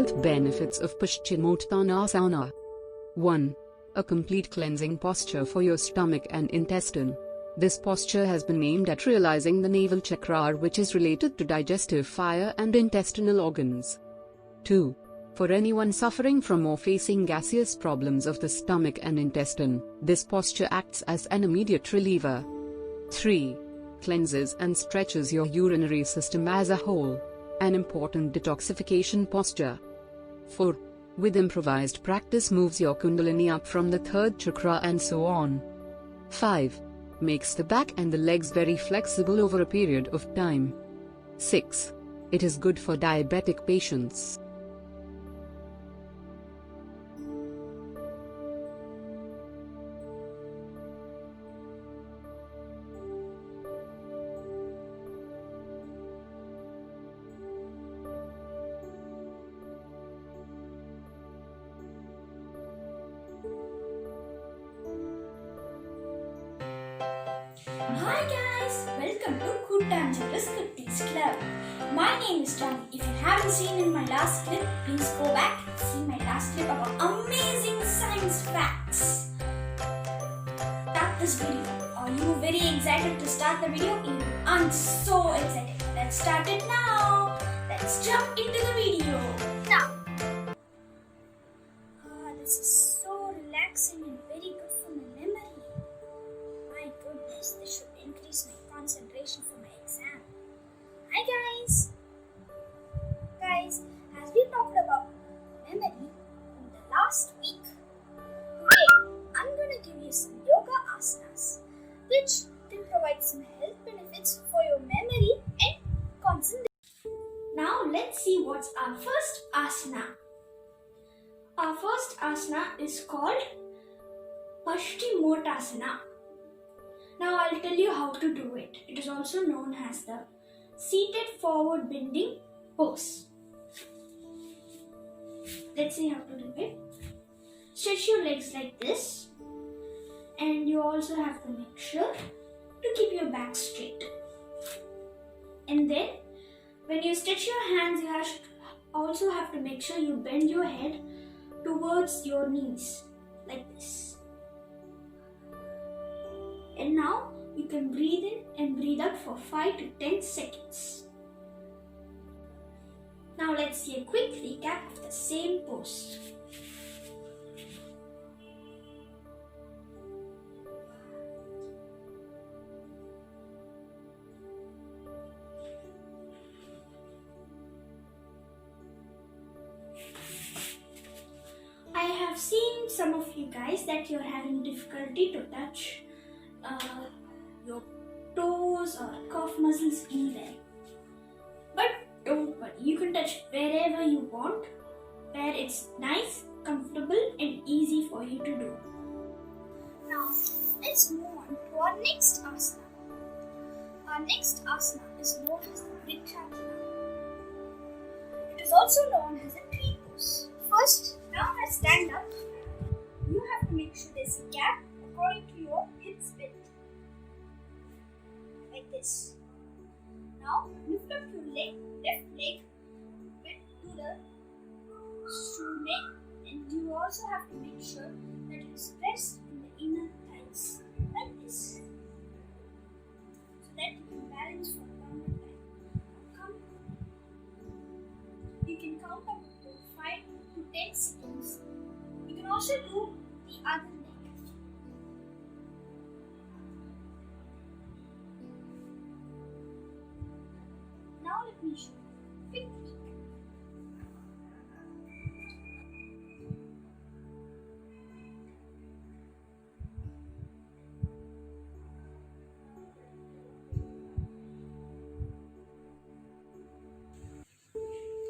health benefits of Paschimottanasanam. 1. A complete cleansing posture for your stomach and intestine. This posture has been aimed at realizing the navel chakra, which is related to digestive fire and intestinal organs. 2. For anyone suffering from or facing gaseous problems of the stomach and intestine, this posture acts as an immediate reliever. 3. Cleanses and stretches your urinary system as a whole. An important detoxification posture. 4. With improvised practice moves your kundalini up from the third chakra and so on. 5. Makes the back and the legs very flexible over a period of time. 6. It is good for diabetic patients. Hi guys, welcome to Kutanjali's Kitties Club. My name is Jhanvi. If you haven't seen in my last clip, please go back and see my last clip about amazing science facts. Start this video. Are you very excited to start the video? I'm so excited. Let's start it now. Let's jump into the video. Now, this is so relaxing and very good for my memory. My goodness, this should increase my concentration for my exam. Hi guys! Guys, as we talked about memory in the last week, today I'm going to give you some yoga asanas which can provide some health benefits for your memory and concentration. Now let's see what's our first asana. Our first asana is called Paschimottanasanam. Now I'll tell you how to do it. It is also known as the seated forward bending pose. Let's see how to do it. Stretch your legs like this, and you also have to make sure to keep your back straight. And then when you stretch your hands, you also have to make sure you bend your head towards your knees like this. And now you can breathe in and breathe out for 5 to 10 seconds. Now let's see a quick recap of the same pose. I have seen some of you guys that you're having difficulty to touch your toes or calf muscles anywhere. But don't worry, you can touch wherever you want, where it's nice, comfortable and easy for you to do. Now let's move on to our next asana. Our next asana is known as the Vrikshasana. It is also known as a tree pose. First, now let's stand up. You have to make sure there's a gap according to your hips width. Like this. Now lift up your left leg to the stool leg, and you also have to make sure that it is pressed in the inner thighs like this, so that you can balance for a longer time. You can count up to 5 to 10 seconds. You can also do the other leg. Now let me show you quick recap.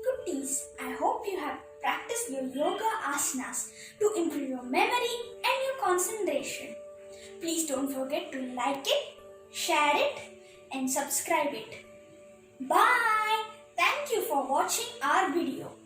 Goodies, I hope you have practiced your yoga asanas to improve your memory and your concentration. Please don't forget to like it, share it and subscribe it. Bye! Thank you for watching our video.